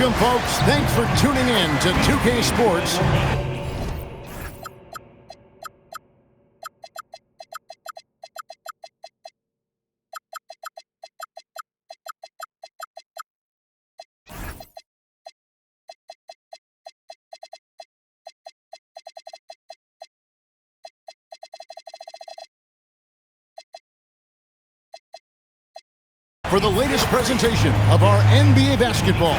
Welcome, folks. Thanks for tuning in to 2K Sports. For the latest presentation of our NBA basketball.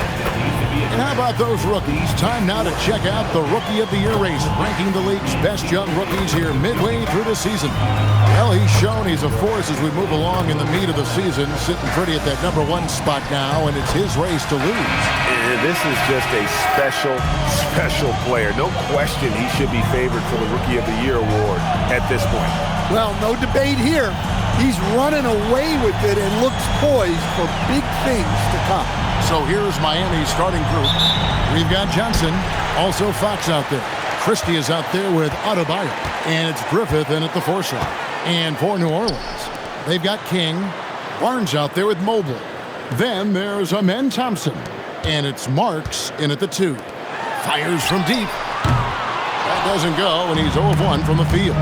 And how about those rookies? Time now to check out the Rookie of the Year race, ranking the league's best young rookies here midway through the season. Well, he's shown he's a force as we move along in the meat of the season, sitting pretty at that #1 spot now, and it's his race to lose. And this is just a special player. No question he should be favored for the Rookie of the Year award at this point. Well, no debate here. He's running away with it and looks poised for big things to come. So here's Miami's starting group. We've got Johnson, also Fox out there. Christie is out there with Adebayo, and it's Griffith in at the 4 slot. And for New Orleans, they've got King, Barnes out there with Mobley. Then there's Amen Thompson, and it's Marks in at the 2. Fires from deep. That doesn't go, and he's 0 of 1 from the field.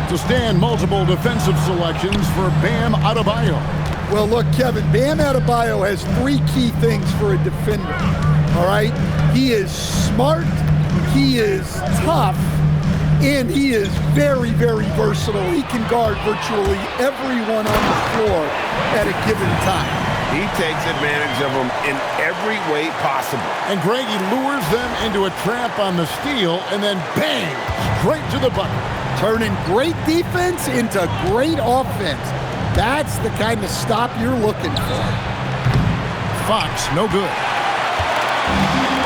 To stand multiple defensive selections for Bam Adebayo. Well, look, Kevin, Bam Adebayo has 3 key things for a defender, all right? He is smart, he is tough, and he is very, very versatile. He can guard virtually everyone on the floor at a given time. He takes advantage of them in every way possible. And Greg, he lures them into a trap on the steal, and then bang, straight to the bucket. Turning great defense into great offense. That's the kind of stop you're looking for. Fox, no good.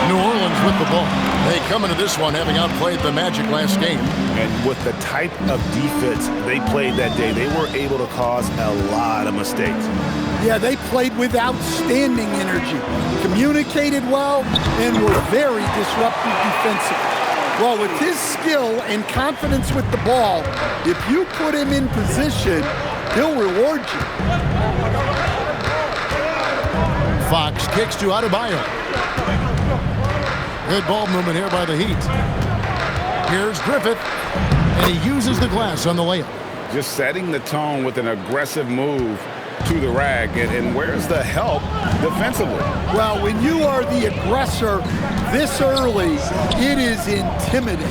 New Orleans with the ball. They come into this one having outplayed the Magic last game. And with the type of defense they played that day, they were able to cause a lot of mistakes. Yeah, they played with outstanding energy, communicated well, and were very disruptive defensively. Well, with his skill and confidence with the ball, if you put him in position, he'll reward you. Fox kicks to Adebayo. Good ball movement here by the Heat. Here's Griffith, and he uses the glass on the layup. Just setting the tone with an aggressive move to the rack, and where's the help defensively? Well, when you are the aggressor this early, it is intimidating.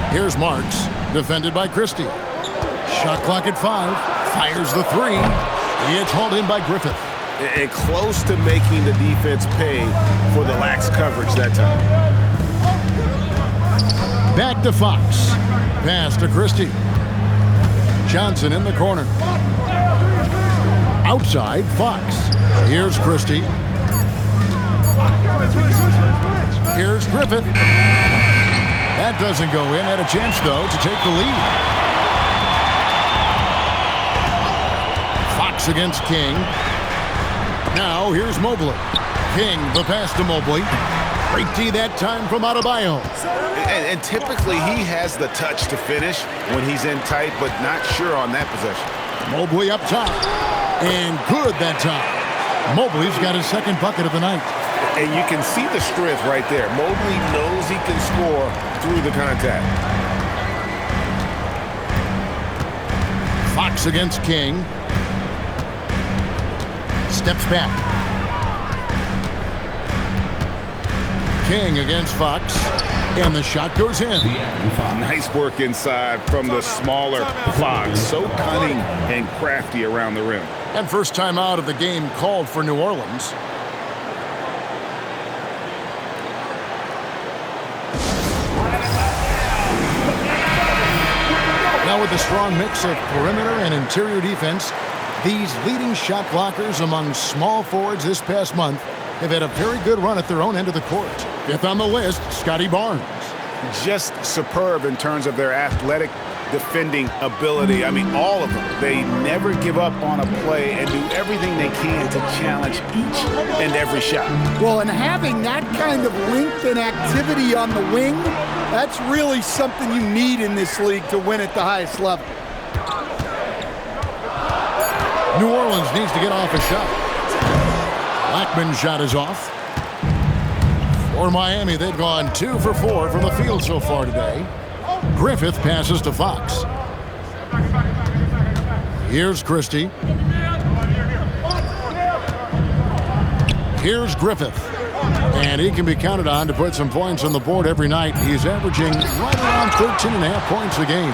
Here's Marks, defended by Christie. Shot clock at 5, fires the 3. It's hauled in by Griffith. And close to making the defense pay for the lax coverage that time. Back to Fox. Pass to Christie. Johnson in the corner. Outside, Fox. Here's Christie. Here's Griffith. That doesn't go in. Had a chance, though, to take the lead. Fox against King. Now, here's Mobley. King, the pass to Mobley. Great D that time from Adebayo. And typically he has the touch to finish when he's in tight, but not sure on that possession. Mobley up top. And good that time. Mobley's got his second bucket of the night. And you can see the strength right there. Mobley knows he can score through the contact. Fox against King. Steps back. King against Fox. And the shot goes in. Nice work inside from the smaller Fox. So cunning and crafty around the rim. And first time out of the game called for New Orleans. Now with a strong mix of perimeter and interior defense, these leading shot blockers among small forwards this past month have had a very good run at their own end of the court. Fifth on the list, Scotty Barnes. Just superb in terms of their athletic defending ability. I mean, all of them. They never give up on a play and do everything they can to challenge each and every shot. Well, and having that kind of length and activity on the wing, that's really something you need in this league to win at the highest level. New Orleans needs to get off a shot. Blackman's shot is off. For Miami, they've gone 2 for 4 from the field so far today. Griffith passes to Fox. Here's Christie. Here's Griffith. And he can be counted on to put some points on the board every night. He's averaging right around 13.5 points a game.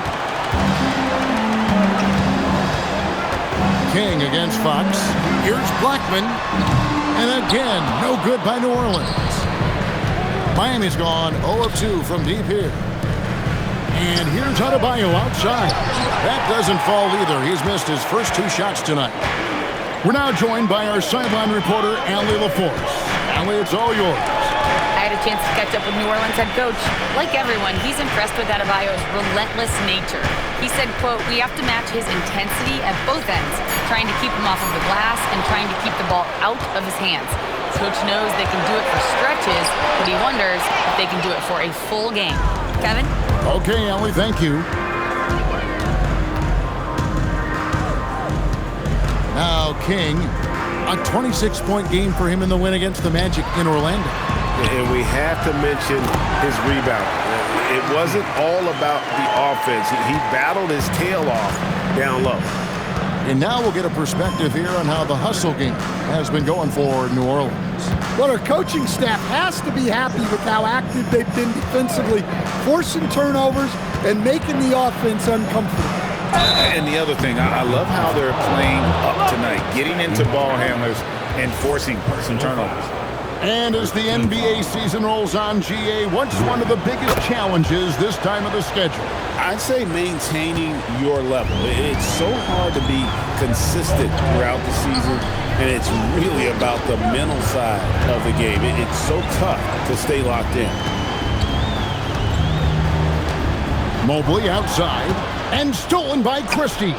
King against Fox. Here's Blackman. And again, no good by New Orleans. Miami's gone 0 of 2 from deep here. And here's Adebayo outside. That doesn't fall either. He's missed his first 2 shots tonight. We're now joined by our sideline reporter, Allie LaForce. Allie, it's all yours. I had a chance to catch up with New Orleans head coach. Like everyone, he's impressed with Adebayo's relentless nature. He said, quote, "We have to match his intensity at both ends, trying to keep him off of the glass and trying to keep the ball out of his hands. Coach knows they can do it for stretches, but he wonders if they can do it for a full game." Kevin? Okay, Allie, thank you. Now King, a 26-point game for him in the win against the Magic in Orlando. And we have to mention his rebound. It wasn't all about the offense. He battled his tail off down low. And now we'll get a perspective here on how the hustle game has been going for New Orleans. Well, our coaching staff has to be happy with how active they've been defensively, forcing turnovers and making the offense uncomfortable. And the other thing, I love how they're playing up tonight, getting into ball handlers and forcing some turnovers. And as the NBA season rolls on, GA, what's one of the biggest challenges this time of the schedule? I'd say maintaining your level. It's so hard to be consistent throughout the season, and it's really about the mental side of the game. It's so tough to stay locked in. Mobley outside, and stolen by Christie.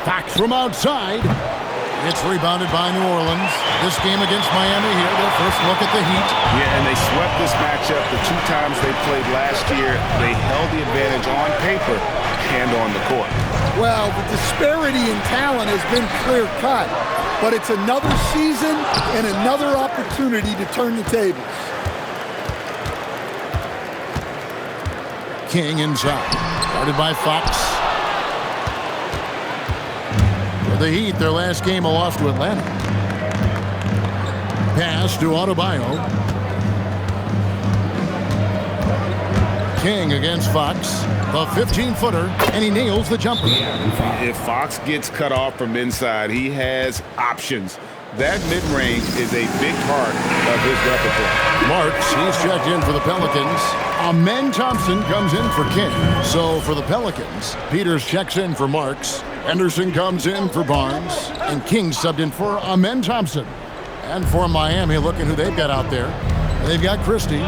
Fox from outside. It's rebounded by New Orleans. This game against Miami here, their first look at the Heat. Yeah, and they swept this matchup the 2 times they played last year. They held the advantage on paper and on the court. Well, the disparity in talent has been clear-cut, but it's another season and another opportunity to turn the tables. King inside. Guarded by Fox. For the Heat, their last game a loss to Atlanta. Pass to Adebayo. King against Fox. The 15-footer, and he nails the jumper. If Fox gets cut off from inside, he has options. That mid-range is a big part of his repertoire. Marks, he's checked in for the Pelicans. Amen Thompson comes in for King. So for the Pelicans, Peters checks in for Marks. Henderson comes in for Barnes. And King subbed in for Amen Thompson. And for Miami, looking who they've got out there. They've got Christie.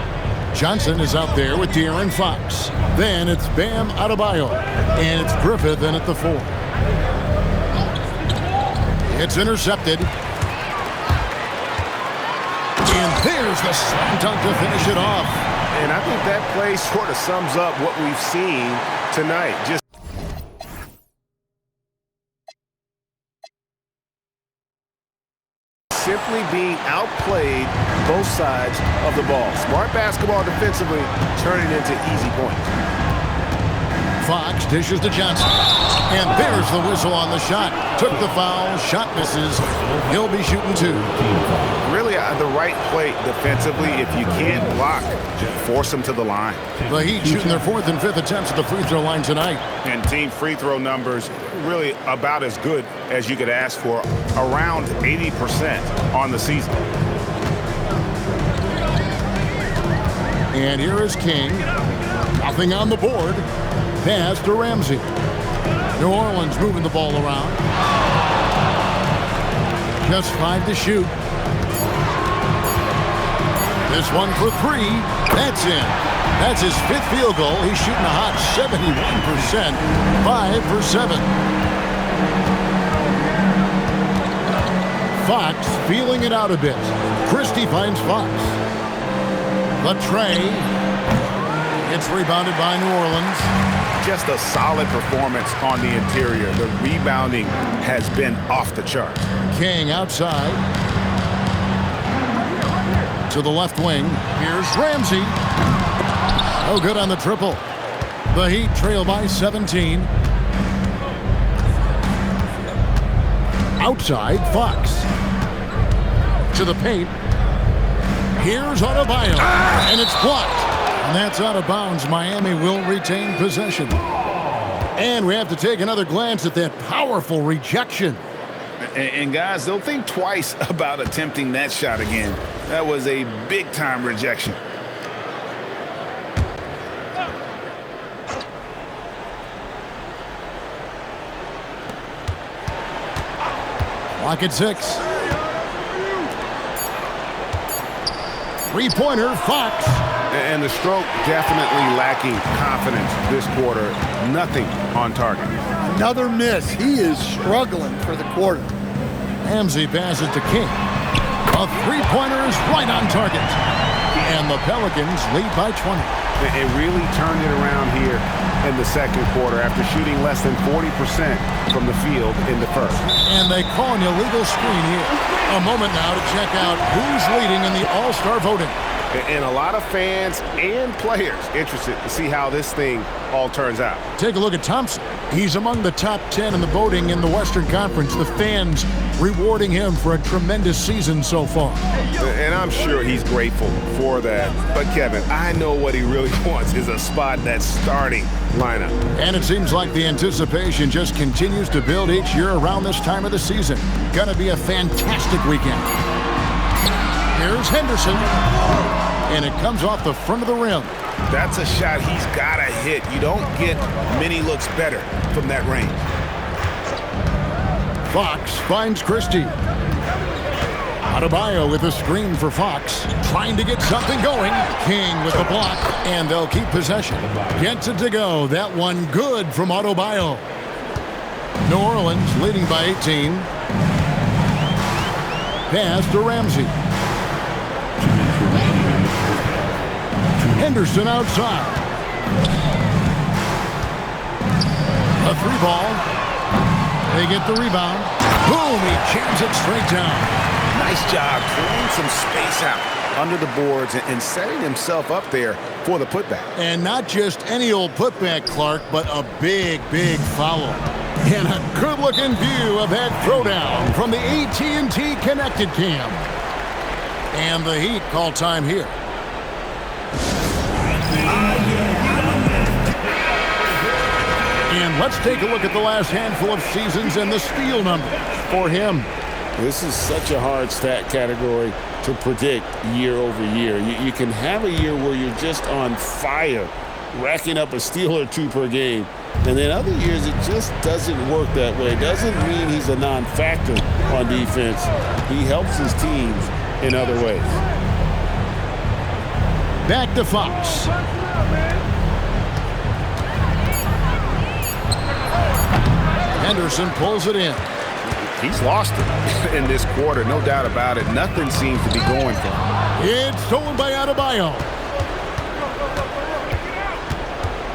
Johnson is out there with De'Aaron Fox. Then it's Bam Adebayo. And it's Griffith in at the 4. It's intercepted. And there's the slam dunk to finish it off. And I think that play sort of sums up what we've seen tonight. Just simply being outplayed both sides of the ball. Smart basketball defensively, turning into easy points. Fox dishes to Johnson. And there's the whistle on the shot. Took the foul, shot misses. He'll be shooting 2. Really the right play defensively. If you can't block, force them to the line. The Heat shooting their 4th and 5th attempts at the free throw line tonight. And team free throw numbers really about as good as you could ask for. Around 80% on the season. And here is King. Nothing on the board. Pass to Ramsey. New Orleans moving the ball around. Just 5 to shoot. This one for 3. That's in. That's his 5th field goal. He's shooting a hot 71%. 5 for 7. Fox feeling it out a bit. Christie finds Fox. The tray. It's rebounded by New Orleans. just a solid performance on the interior. The rebounding has been off the charts. King outside. To the left wing. Here's Ramsey. No good on the triple. The Heat trail by 17. Outside, Fox. To the paint. Here's Adebayo. And it's blocked. And that's out of bounds. Miami will retain possession. And we have to take another glance at that powerful rejection. And guys, they'll think twice about attempting that shot again. That was a big-time rejection. Clock at 6. Three-pointer, Fox. And the stroke definitely lacking confidence this quarter. Nothing on target. Another miss. He is struggling for the quarter. Ramsey passes to King. A three-pointer is right on target. And the Pelicans lead by 20. It really turned it around here in the second quarter after shooting less than 40% from the field in the first. And they call an illegal screen here. A moment now to check out who's leading in the All-Star voting. And a lot of fans and players interested to see how this thing all turns out. Take a look at Thompson. He's among the top 10 in the voting in the Western Conference. The fans rewarding him for a tremendous season so far. And I'm sure he's grateful for that. But, Kevin, I know what he really wants is a spot in that starting lineup. And it seems like the anticipation just continues to build each year around this time of the season. Gonna be a fantastic weekend. Here's Henderson. And it comes off the front of the rim. That's a shot he's got to hit. You don't get many looks better from that range. Fox finds Christie. Adebayo with a screen for Fox. Trying to get something going. King with the block. And they'll keep possession. Gets it to go. That one good from Adebayo. New Orleans leading by 18. Pass to Ramsey. Henderson outside. A three ball. They get the rebound. Boom, he jams it straight down. Nice job clearing some space out under the boards and setting himself up there for the putback. And not just any old putback, Clark, but a big, big foul. And a good-looking view of that throwdown from the AT&T Connected Cam. And the Heat call time here. And let's take a look at the last handful of seasons and the steal numbers for him. This is such a hard stat category to predict year over year. You can have a year where you're just on fire, racking up a steal or two per game. And then other years, it just doesn't work that way. It doesn't mean he's a non-factor on defense. He helps his teams in other ways. Back to Fox. Henderson pulls it in. He's lost it in this quarter, no doubt about it. Nothing seems to be going for him. It's stolen by Adebayo.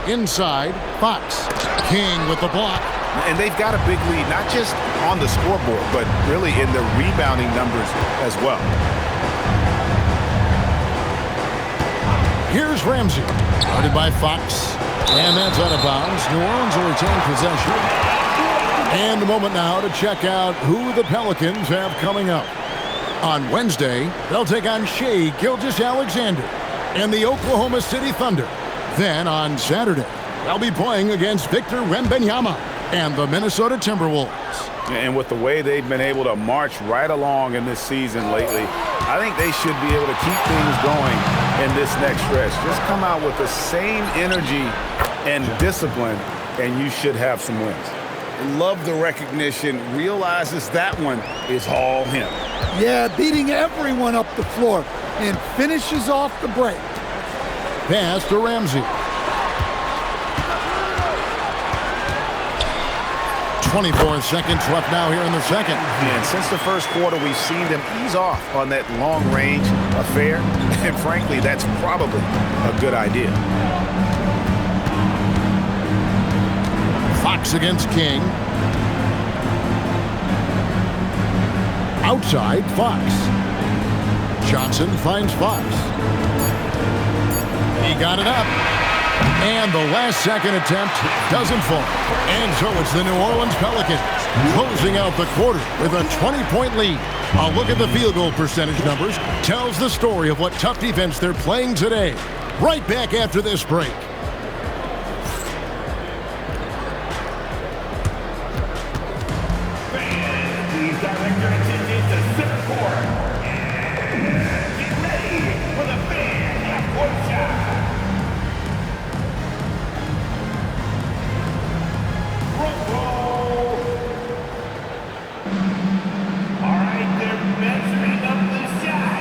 Inside, Fox. King with the block. And they've got a big lead, not just on the scoreboard, but really in the rebounding numbers as well. Here's Ramsey. Guarded by Fox. And that's out of bounds. New Orleans will retain possession. And a moment now to check out who the Pelicans have coming up. On Wednesday, they'll take on Shai Gilgeous-Alexander and the Oklahoma City Thunder. Then on Saturday, they'll be playing against Victor Wembanyama and the Minnesota Timberwolves. And with the way they've been able to march right along in this season lately, I think they should be able to keep things going in this next stretch. Just come out with the same energy and discipline, and you should have some wins. Love the recognition, realizes that one is all him. Yeah, beating everyone up the floor and finishes off the break. Pass to Ramsey. 24 seconds left now here in the second. And since the first quarter, we've seen them ease off on that long-range affair. And frankly, that's probably a good idea. Fox against King. Outside, Fox. Johnson finds Fox. He got it up. And the last-second attempt doesn't fall. And so it's the New Orleans Pelicans closing out the quarter with a 20-point lead. A look at the field goal percentage numbers tells the story of what tough defense they're playing today. Right back after this break. Please direct your attention to center court. And get ready for the fan half-court shot. Front row. All right, they're measuring up the shot.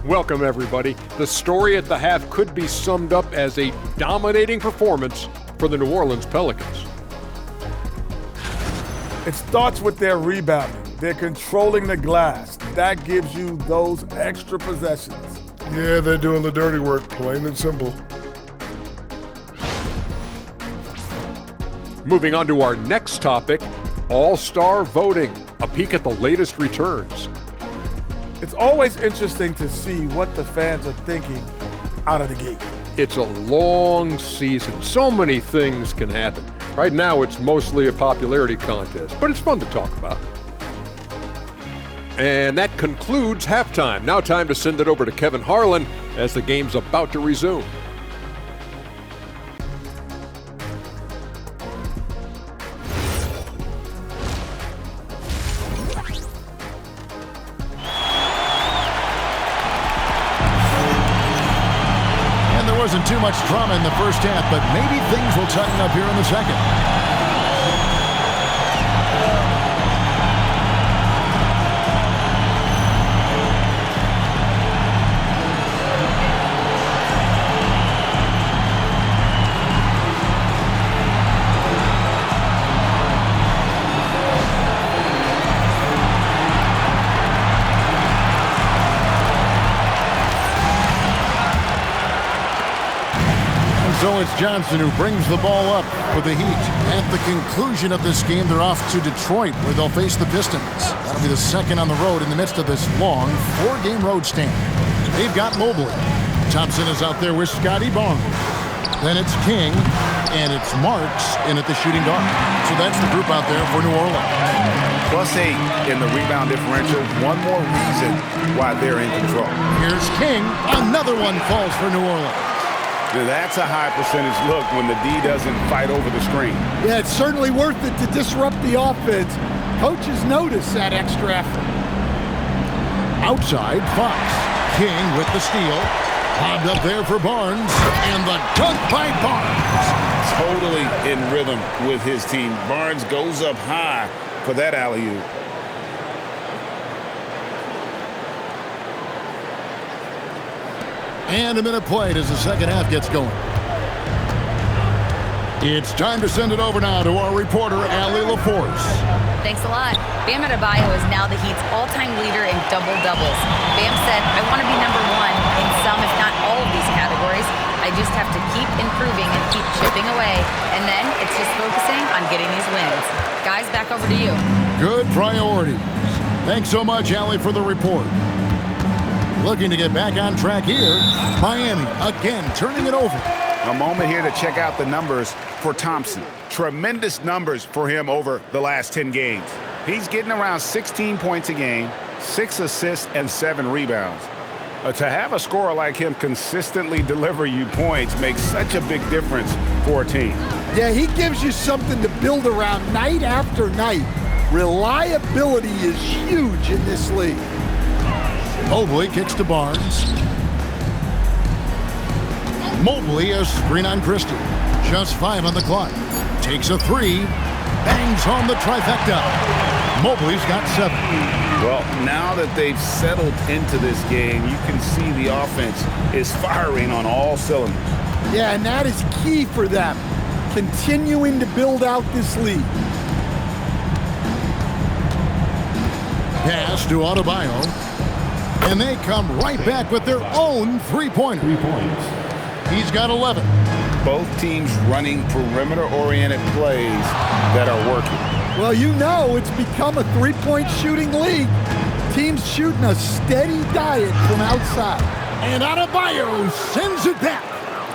Welcome, everybody. The story at the half could be summed up as a dominating performance for the New Orleans Pelicans. It starts with their rebounding. They're controlling the glass. That gives you those extra possessions. Yeah, they're doing the dirty work, plain and simple. Moving on to our next topic, All-Star voting. A peek at the latest returns. It's always interesting to see what the fans are thinking out of the gate. It's a long season. So many things can happen. Right now, it's mostly a popularity contest, but it's fun to talk about. And that concludes halftime. Now time to send it over to Kevin Harlan as the game's about to resume. Wasn't too much drama in the first half, but maybe things will tighten up here in the second. So it's Johnson who brings the ball up for the Heat. At the conclusion of this game, they're off to Detroit, where they'll face the Pistons. That'll be the second on the road in the midst of this long 4-game road stand. They've got Mobley. Thompson is out there with Scotty Barnes. Then it's King, and it's Marks in at the shooting guard. So that's the group out there for New Orleans. +8 in the rebound differential. One more reason why they're in control. Here's King. Another one falls for New Orleans. That's a high percentage look when the D doesn't fight over the screen. Yeah, it's certainly worth it to disrupt the offense. Coaches notice that extra effort. Outside, Fox. King with the steal. Bobbed up there for Barnes. And the dunk by Barnes. Totally in rhythm with his team. Barnes goes up high for that alley-oop. And a minute played as the second half gets going. It's time to send it over now to our reporter, Allie LaForce. Thanks a lot. Bam Adebayo is now the Heat's all-time leader in double-doubles. Bam said, I want to be number one in some, if not all of these categories. I just have to keep improving and keep chipping away. And then it's just focusing on getting these wins. Guys, back over to you. Good priorities. Thanks so much, Allie, for the report. Looking to get back on track here. Miami again turning it over. A moment here to check out the numbers for Thompson. Tremendous numbers for him over the last 10 games. He's getting around 16 points a game, 6 assists, and 7 rebounds. To have a scorer like him consistently deliver you points makes such a big difference for a team. Yeah, he gives you something to build around night after night. Reliability is huge in this league. Mobley kicks to Barnes. Mobley a screen on Christie. Just 5 on the clock. Takes a 3. Bangs home the trifecta. Mobley's got 7. Well, now that they've settled into this game, you can see the offense is firing on all cylinders. Yeah, and that is key for them, continuing to build out this lead. Pass to Adebayo, and they come right back with their own three-pointer. 3 points. He's got 11. Both teams running perimeter-oriented plays that are working. Well, you know it's become a three-point shooting league. Teams shooting a steady diet from outside. And Adebayo sends it back.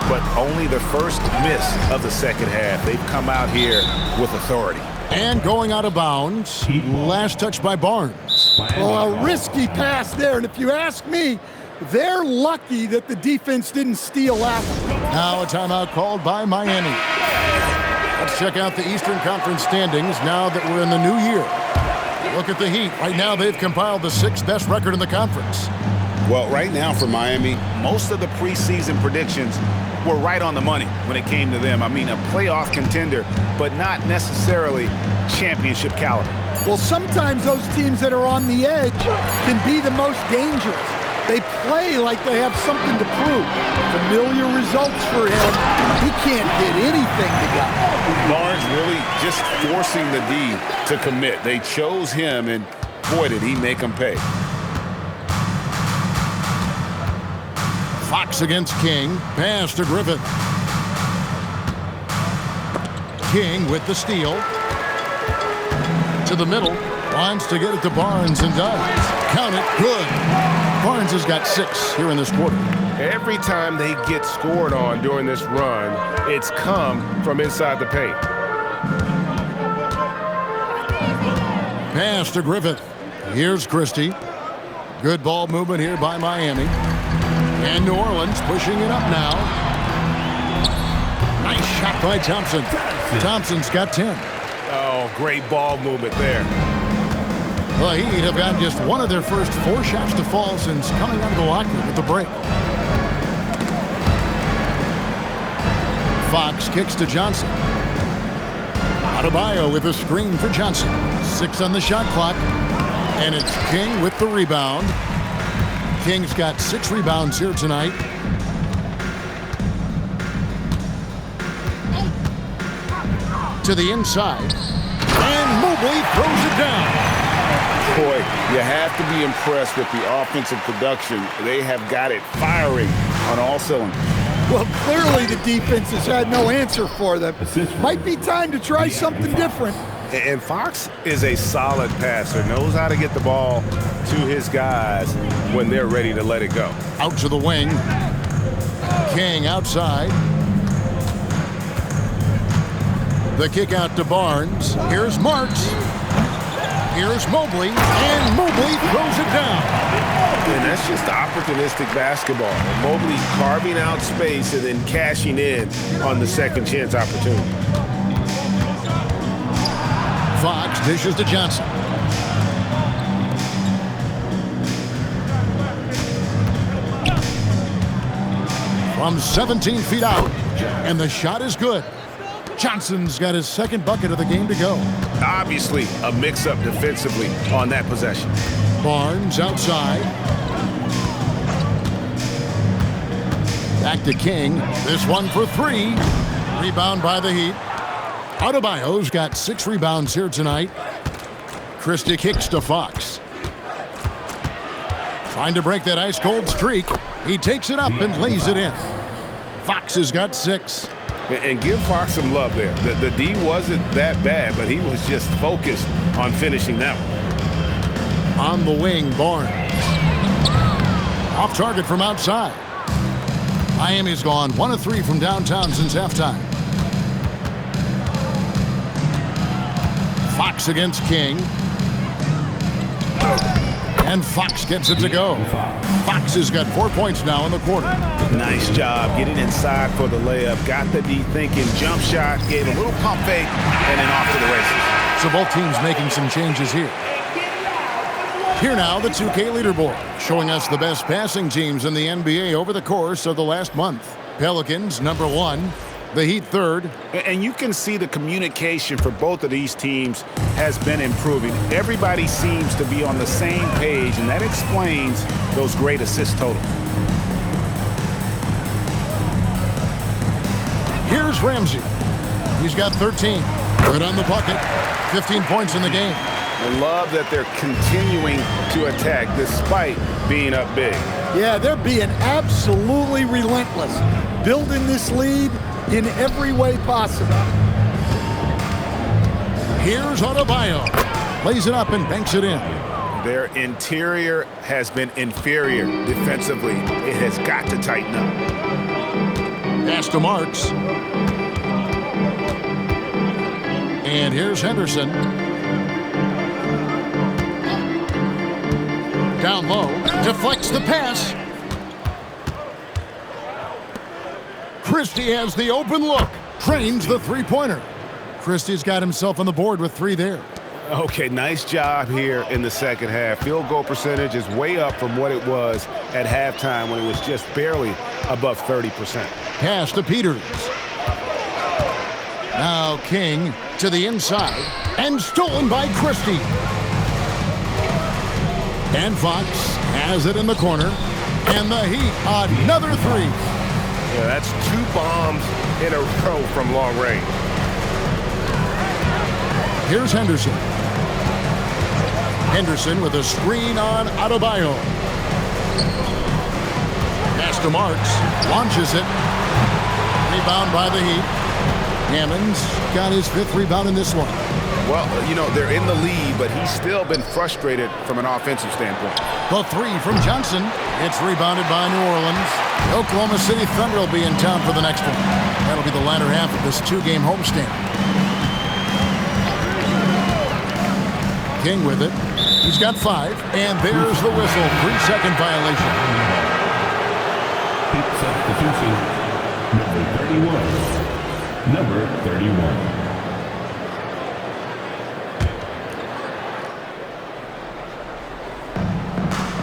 But only the first miss of the second half. They've come out here with authority. And going out of bounds, last touch by Barnes. Well, a risky pass there, and if you ask me, they're lucky that the defense didn't steal that one. Now a timeout called by Miami. Let's check out the Eastern Conference standings now that we're in the new year. Look at the Heat. Right now they've compiled the 6th best record in the conference. Well, right now for Miami, most of the preseason predictions were right on the money when it came to them. I mean, a playoff contender, but not necessarily championship caliber. Well, sometimes those teams that are on the edge can be the most dangerous. They play like they have something to prove. Familiar results for him. He can't get anything together. Barnes really just forcing the D to commit. They chose him, and boy, did he make them pay. Fox against King. Pass to Griffith. King with the steal. To the middle. Wants to get it to Barnes and does. Count it. Good. Barnes has got 6 here in this quarter. Every time they get scored on during this run, it's come from inside the paint. Pass to Griffith. Here's Christie. Good ball movement here by Miami. And New Orleans pushing it up now. Nice shot by Thompson. Thompson's got 10. Oh, great ball movement there. The Heat have gotten just one of their first 4 shots to fall since coming out of the locker room with the break. Fox kicks to Johnson. Adebayo with a screen for Johnson. 6 on the shot clock. And it's King with the rebound. King's got 6 rebounds here tonight. To the inside. And Mobley throws it down. Boy, you have to be impressed with the offensive production. They have got it firing on all cylinders. Well, clearly the defense has had no answer for them. Might be time to try something different. And Fox is a solid passer, knows how to get the ball to his guys when they're ready to let it go. Out to the wing. King outside. The kick out to Barnes. Here's Marks. Here's Mobley. And Mobley throws it down. And that's just opportunistic basketball. Mobley carving out space and then cashing in on the second chance opportunity. Fox dishes to Johnson. From 17 feet out, and the shot is good. Johnson's got his second bucket of the game to go. Obviously, a mix-up defensively on that possession. Barnes outside. Back to King. This one for 3. Rebound by the Heat. Adebayo's got 6 rebounds here tonight. Christie kicks to Fox. Trying to break that ice-cold streak. He takes it up and lays it in. Fox has got 6. And give Fox some love there. The D wasn't that bad, but he was just focused on finishing that one. On the wing, Barnes. Off target from outside. Miami's gone 1 of 3 from downtown since halftime. Fox against King. And Fox gets it to go. Fox has got 4 points now in the quarter. Nice job getting inside for the layup. Got the D thinking, jump shot, gave a little pump fake, and then off to the races. So both teams making some changes here. Here now, the 2K leaderboard, showing us the best passing teams in the NBA over the course of the last month. Pelicans, number 1. The Heat, 3rd. And you can see the communication for both of these teams has been improving. Everybody seems to be on the same page, and that explains those great assist totals. Here's Ramsey. He's got 13. Good on the bucket. 15 points in the game. I love that they're continuing to attack despite being up big. Yeah, they're being absolutely relentless, building this lead in every way possible. Here's Adebayo. Plays it up and banks it in. Their interior has been inferior defensively. It has got to tighten up. Pass to Marks. And here's Henderson. Down low, deflects the pass. Christie has the open look. Trains the three-pointer. Christie's got himself on the board with 3 there. Okay, nice job here in the second half. Field goal percentage is way up from what it was at halftime when it was just barely above 30%. Pass to Peters. Now King to the inside and stolen by Christie. And Fox has it in the corner. And the Heat, another 3. Yeah, that's 2 bombs in a row from long range. Here's Henderson. Henderson with a screen on Adebayo. Pass to Marks. Launches it. Rebound by the Heat. Hammonds got his 5th rebound in this one. Well, you know, they're in the lead, but he's still been frustrated from an offensive standpoint. The 3 from Johnson. It's rebounded by New Orleans. The Oklahoma City Thunder will be in town for the next one. That'll be the latter half of this 2-game homestand. King with it. He's got 5, and there's the whistle. 3-second violation. Heat substitution, number 31.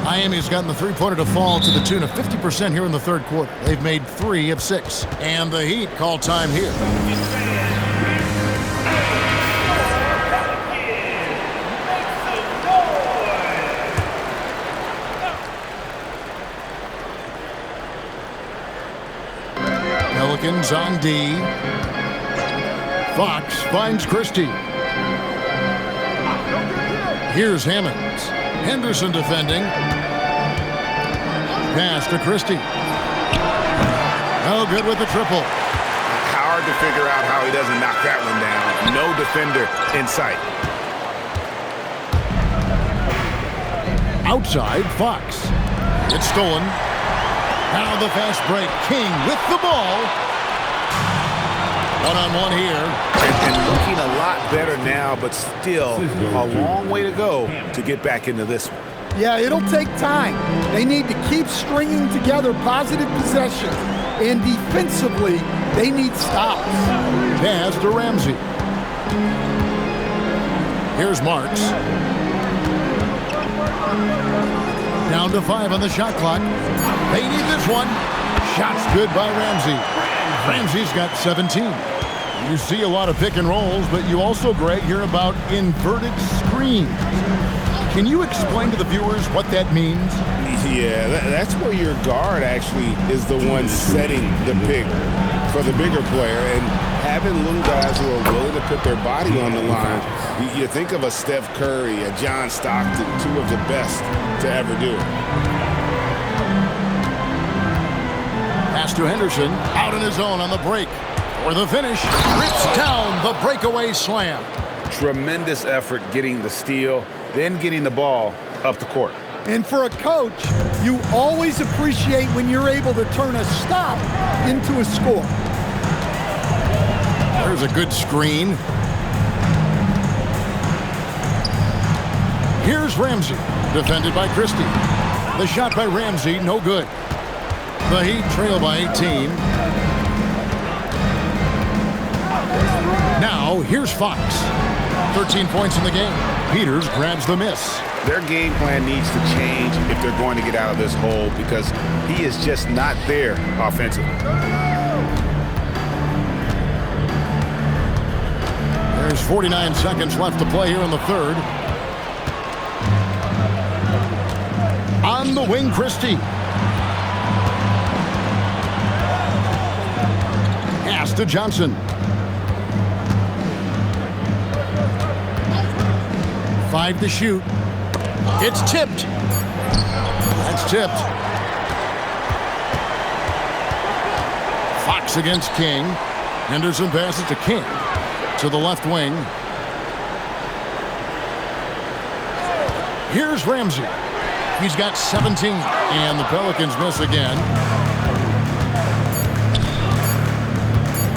Miami's gotten the three-pointer to fall to the tune of 50% here in the third quarter. They've made 3 of 6. And the Heat call time here. Pelicans on D. Fox finds Christie. Here's Hammonds. Henderson defending. Pass to Christie. Oh, good with the triple. Hard to figure out how he doesn't knock that one down. No defender in sight. Outside, Fox. It's stolen. Now the fast break. King with the ball. One-on-one here. And looking a lot better now, but still a long way to go to get back into this one. Yeah, it'll take time. They need to keep stringing together positive possessions. And defensively, they need stops. Pass to Ramsey. Here's Marks. Down to 5 on the shot clock. They need this one. Shots good by Ramsey. Ramsey's got 17. You see a lot of pick and rolls, but you also, Greg, hear about inverted screens. Can you explain to the viewers what that means? Yeah, that's where your guard actually is the one setting the pick for the bigger player, and having little guys who are willing to put their body on the line. You think of a Steph Curry, a John Stockton, 2 of the best to ever do it. Pass to Henderson, out in his own on the break. For the finish, rips down the breakaway slam. Tremendous effort getting the steal, then getting the ball up the court. And for a coach, you always appreciate when you're able to turn a stop into a score. There's a good screen. Here's Ramsey, defended by Christie. The shot by Ramsey, no good. The Heat trail by 18. Now, here's Fox. 13 points in the game. Peters grabs the miss. Their game plan needs to change if they're going to get out of this hole because he is just not there offensively. There's 49 seconds left to play here in the third. On the wing, Christie. Pass to Johnson. 5 to shoot. It's tipped. That's tipped. Fox against King. Henderson passes to King. To the left wing. Here's Ramsey. He's got 17. And the Pelicans miss again.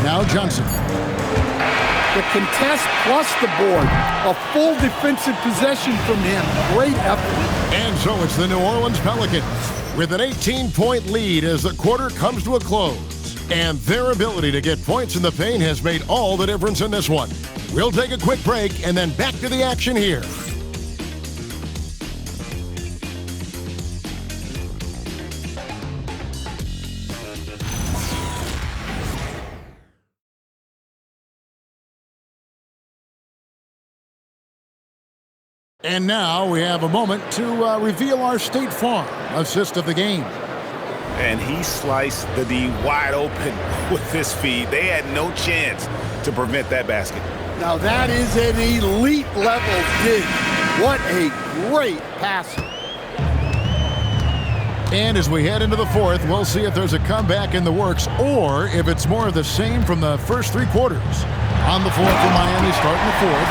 Now Johnson. The contest plus the board. A full defensive possession from him. Great effort. And so it's the New Orleans Pelicans with an 18-point lead as the quarter comes to a close. And their ability to get points in the paint has made all the difference in this one. We'll take a quick break and then back to the action here. And now we have a moment to reveal our State Farm assist of the game. And he sliced the D wide open with his feed. They had no chance to prevent that basket. Now that is an elite level dig. What a great passer. And as we head into the fourth, we'll see if there's a comeback in the works or if it's more of the same from the first 3 quarters. On the floor for Miami starting the fourth.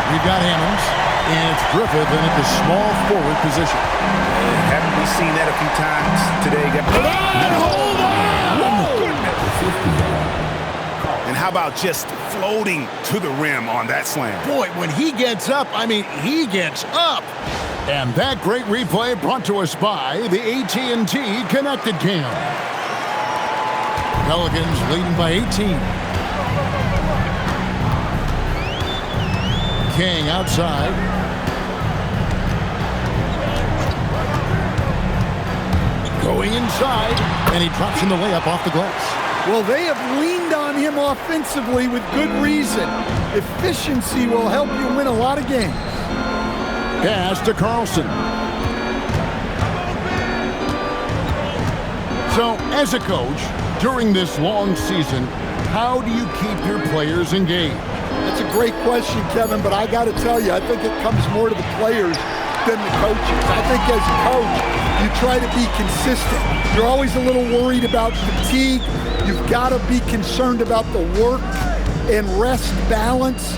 We've got Hammonds. And it's Griffith in at the small forward position. Haven't we seen that a few times today? And how about just floating to the rim on that slam? Boy, when he gets up, I mean, he gets up. And that great replay brought to us by the AT&T Connected Cam. Pelicans leading by 18. King outside. Going inside, and he drops in the layup off the glass. Well, they have leaned on him offensively with good reason. Efficiency will help you win a lot of games. Pass to Carlson. So, as a coach, during this long season, how do you keep your players engaged? That's a great question, Kevin, but I got to tell you, I think it comes more to the players than the coaches. I think as a coach, you try to be consistent. You're always a little worried about fatigue. You've got to be concerned about the work and rest balance,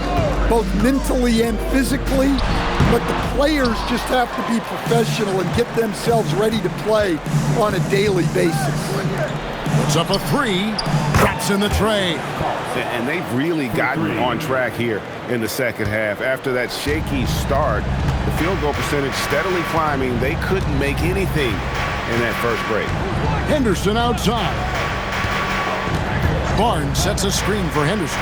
both mentally and physically. But the players just have to be professional and get themselves ready to play on a daily basis. Puts up a 3, drops in the tray. And they've really gotten on track here in the second half. After that shaky start, the field goal percentage steadily climbing. They couldn't make anything in that first break. Henderson outside. Barnes sets a screen for Henderson.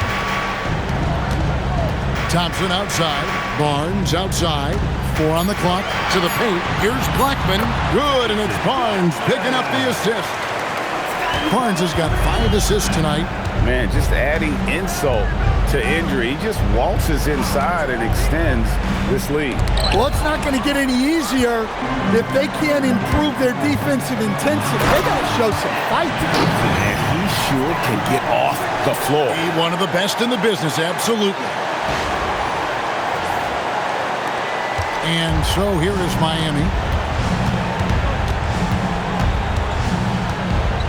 Thompson outside. Barnes outside. 4 on the clock. To the paint. Here's Blackman. Good, and it's Barnes picking up the assist. Barnes has got 5 assists tonight. Man, just adding insult to injury. He just waltzes inside and extends this lead. Well, it's not going to get any easier if they can't improve their defensive intensity. They got to show some fight. And he sure can get off the floor. He's one of the best in the business, absolutely. And so here is Miami.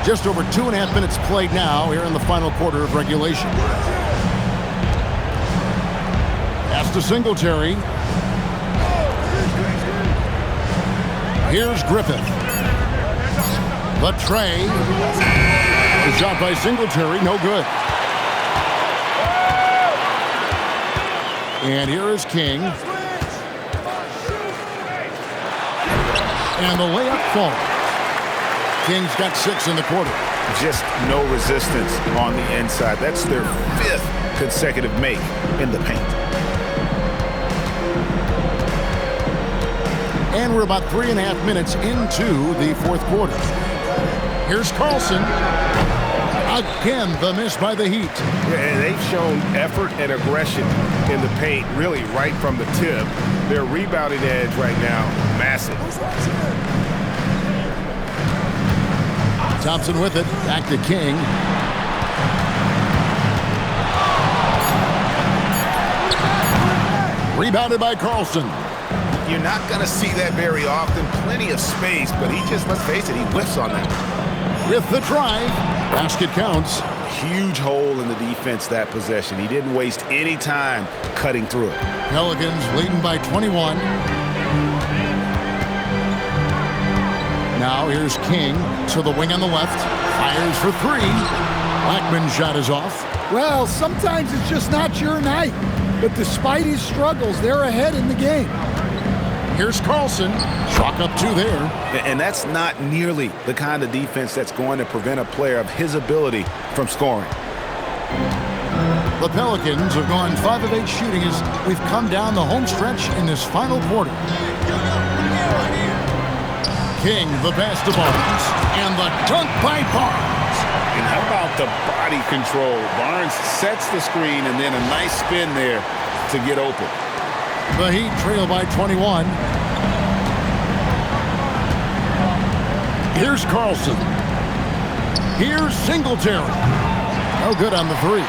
Just over 2.5 minutes played now here in the final quarter of regulation. Pass to Singletary. Here's Griffith. The tray is shot by Singletary, no good. And here is King. And the layup falls. King's got 6 in the quarter. Just no resistance on the inside. That's their 5th consecutive make in the paint. And we're about 3.5 minutes into the fourth quarter. Here's Carlson. Again, the miss by the Heat. Yeah, they've shown effort and aggression in the paint, really right from the tip. Their rebounding edge right now, massive. Thompson with it, back to King. Rebounded by Carlson. You're not going to see that very often. Plenty of space, but he just, let's face it, he whiffs on that. With the drive, basket counts. Huge hole in the defense that possession. He didn't waste any time cutting through it. Pelicans leading by 21. Now here's King to the wing on the left. Fires for three. Blackman's shot is off. Well, sometimes it's just not your night. But despite his struggles, they're ahead in the game. Here's Carlson. Chalk up two there. And that's not nearly the kind of defense that's going to prevent a player of his ability from scoring. The Pelicans have gone 5 of 8 shooting as we've come down the home stretch in this final quarter. King, the pass to Barnes, and the dunk by Barnes. And how about the body control? Barnes sets the screen and then a nice spin there to get open. The Heat trail by 21. Here's Carlson. Here's Singletary. No good on the three.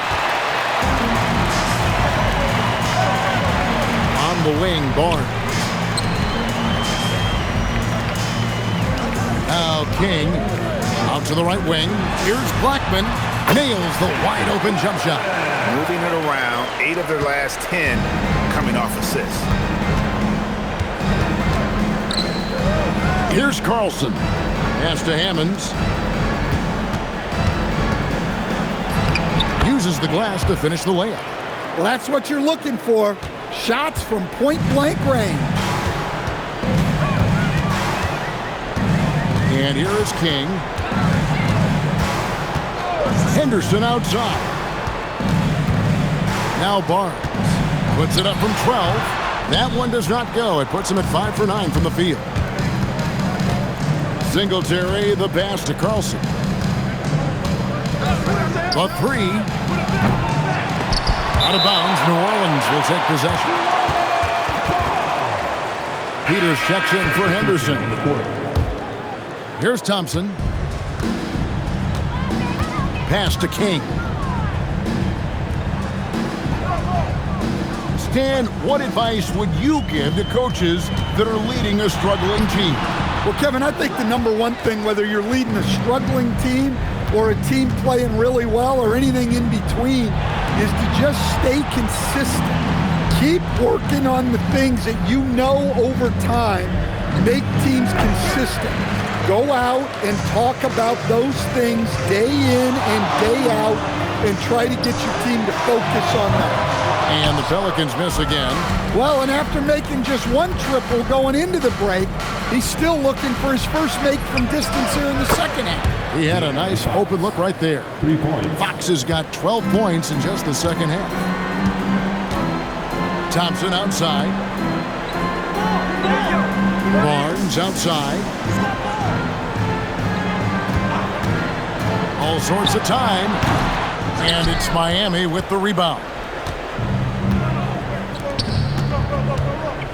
On the wing, Barnes. Now King out to the right wing. Here's Blackman. Nails the wide open jump shot. Moving it around, 8 of their last 10 coming off assists. Here's Carlson. Pass to Hammonds. Uses the glass to finish the layup. Well, that's what you're looking for. Shots from point-blank range. And here is King. Henderson outside. Now Barnes puts it up from 12. That one does not go. It puts him at 5 for 9 from the field. Singletary, the pass to Carlson. The three. Out of bounds. New Orleans will take possession. Peters checks in for Henderson. Here's Thompson. Pass to King. Stan, what advice would you give to coaches that are leading a struggling team? Well, Kevin, I think the number one thing, whether you're leading a struggling team or a team playing really well or anything in between, is to just stay consistent. Keep working on the things that you know over time make teams consistent. Go out and talk about those things day in and day out and try to get your team to focus on that. And the Pelicans miss again. Well, and after making just one triple going into the break, he's still looking for his first make from distance here in the second half. He had a nice open look right there. 3 points. Fox has got 12 points in just the second half. Thompson outside. Barnes outside. All sorts of time. And it's Miami with the rebound.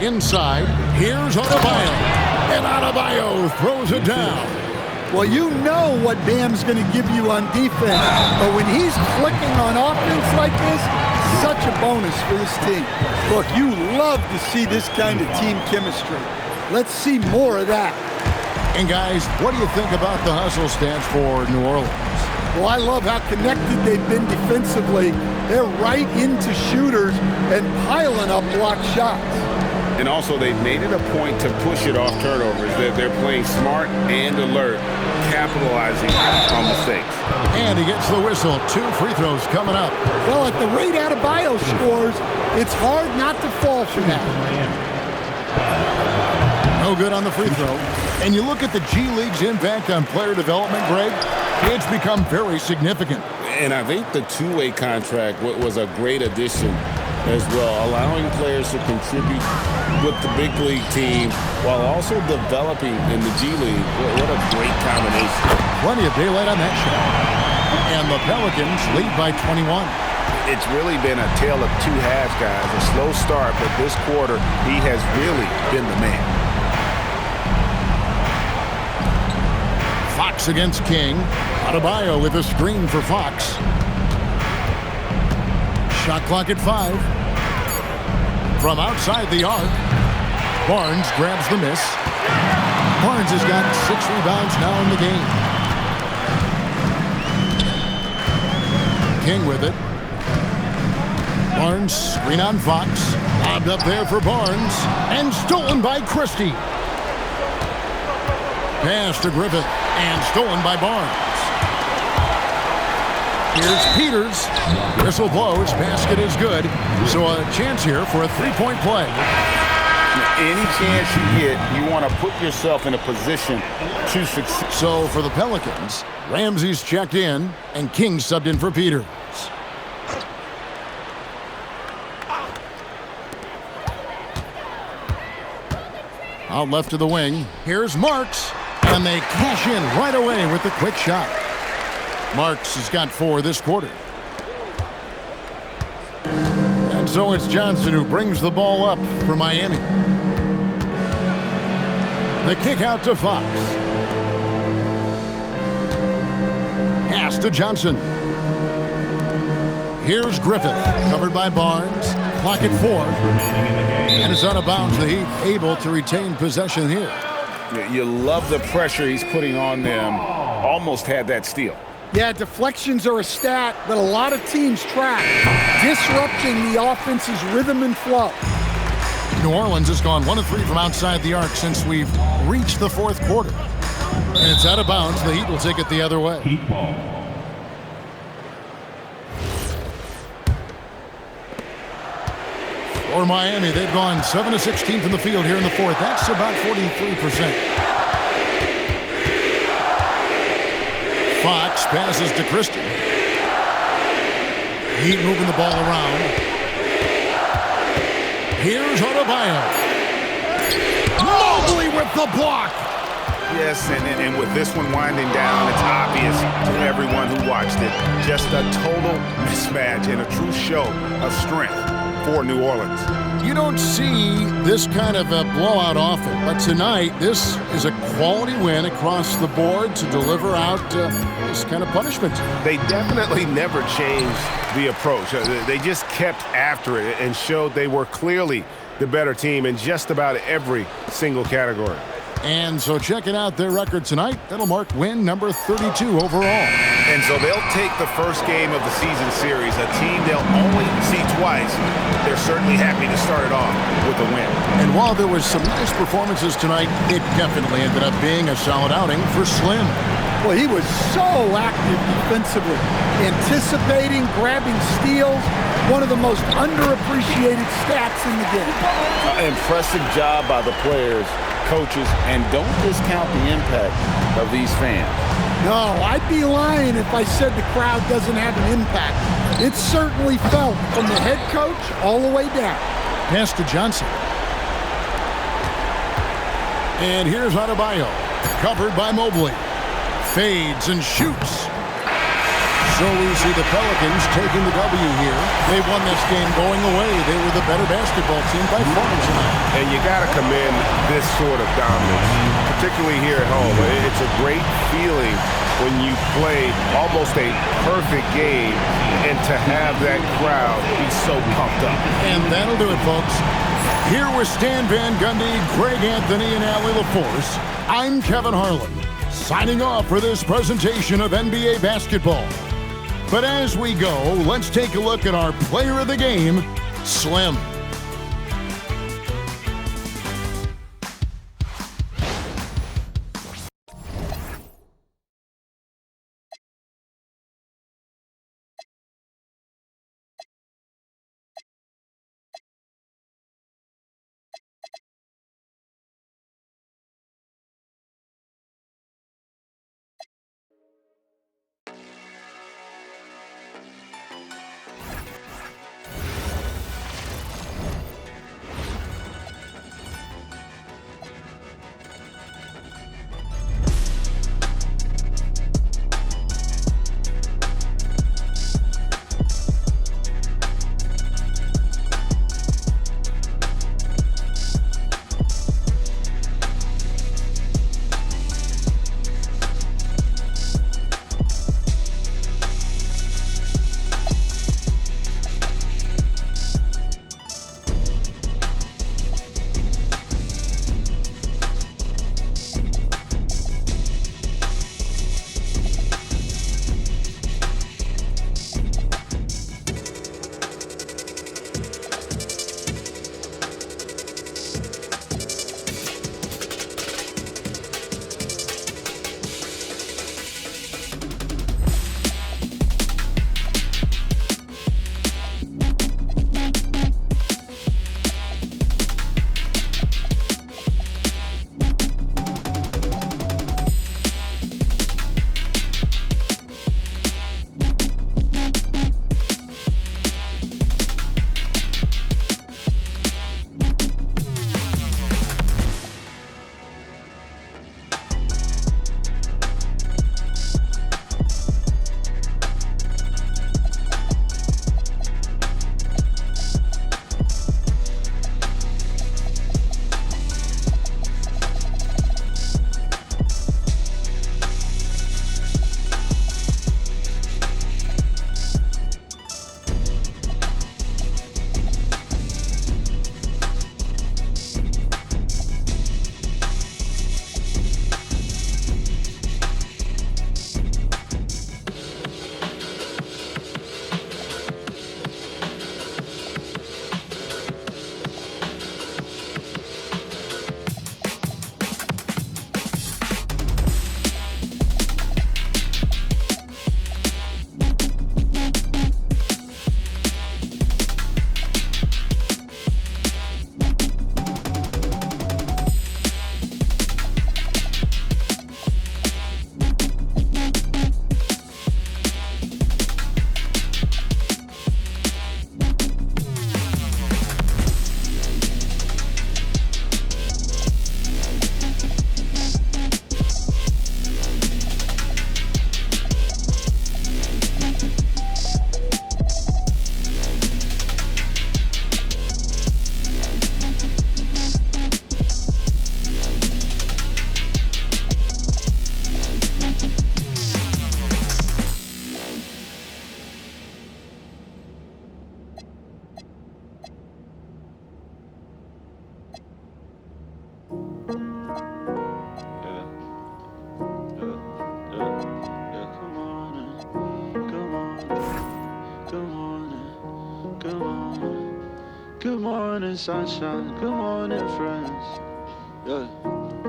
Inside, here's Adebayo. And Adebayo throws it down. Well, you know what Bam's going to give you on defense, but when he's clicking on offense like this, such a bonus for this team. Look, you love to see this kind of team chemistry. Let's see more of that. And guys, what do you think about the hustle stats for New Orleans? Well, I love how connected they've been defensively. They're right into shooters and piling up blocked shots. And also, they've made it a point to push it off turnovers. They're playing smart and alert, capitalizing on mistakes. And he gets the whistle. 2 free throws coming up. Well, at the rate Adebayo scores, it's hard not to fall for that. No good on the free throw. And you look at the G League's impact on player development, Greg, it's become very significant. And I think the two-way contract was a great addition as well, allowing players to contribute with the big league team while also developing in the G League. What a great combination. Plenty of daylight on that shot. And the Pelicans lead by 21. It's really been a tale of two halves, guys. A slow start, but this quarter, he has really been the man. Fox against King. Adebayo with a screen for Fox. Shot clock at 5. from outside the arc. Barnes grabs the miss. Barnes has got 6 rebounds now in the game. King with it. Barnes, screen on Fox. Lobbed up there for Barnes. And stolen by Christie. Pass to Griffith. And stolen by Barnes. Here's Peters. Whistle blows. Basket is good. So a chance here for a 3-point play. Any chance you get, you want to put yourself in a position to succeed. So for the Pelicans, Ramsey's checked in, and King subbed in for Peters. Out left to the wing. Here's Marks, and they cash in right away with the quick shot. Marks has got 4 this quarter. And so it's Johnson who brings the ball up for Miami. The kick out to Fox. Pass to Johnson. Here's Griffith, covered by Barnes. Clock at 4. And it's out of bounds. The Heat able to retain possession here. You love the pressure he's putting on them. Almost had that steal. Yeah, deflections are a stat that a lot of teams track, disrupting the offense's rhythm and flow. New Orleans has gone 1 of 3 from outside the arc since we've reached the 4th quarter. And it's out of bounds. The Heat will take it the other way. Heat ball. For Miami, they've gone 7 of 16 from the field here in the 4th. That's about 43%. Fox passes to Christie. Heat moving the ball around. Here's Adebayo. Mobley with the block. Yes, and with this one winding down, it's obvious to everyone who watched it. Just a total mismatch and a true show of strength for New Orleans. You don't see this kind of a blowout often, but tonight this is a quality win across the board to deliver out this kind of punishment. They definitely never changed the approach. They just kept after it and showed they were clearly the better team in just about every single category. And so checking out their record tonight, that'll mark win number 32 overall. And so they'll take the first game of the season series, a team they'll only see twice. They're certainly happy to start it off with a win. And while there was some nice performances tonight, it definitely ended up being a solid outing for Slim. Well, he was so active defensively, anticipating, grabbing steals, one of the most underappreciated stats in the game. Impressive job by the players, coaches, and don't discount the impact of these fans. No, I'd be lying if I said the crowd doesn't have an impact. It certainly felt from the head coach all the way down. Pass to Johnson. And here's Adebayo, covered by Mobley. Fades and shoots. So we see the Pelicans taking the W here. They won this game going away. They were the better basketball team by far tonight. And you got to commend this sort of dominance, particularly here at home. It's a great feeling when you play almost a perfect game and to have that crowd be so pumped up. And that'll do it, folks. Here with Stan Van Gundy, Greg Anthony, and Allie LaForce, I'm Kevin Harlan, signing off for this presentation of NBA basketball. But as we go, let's take a look at our player of the game, Slim. Good morning, sunshine. Good morning, friends. Yeah.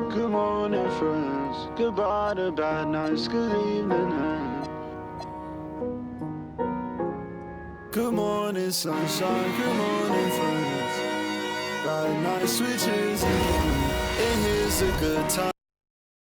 Good morning, friends. Goodbye to bad nights. Good evening, and good morning, sunshine. Good morning, friends. Bad night switches. And here's a good time.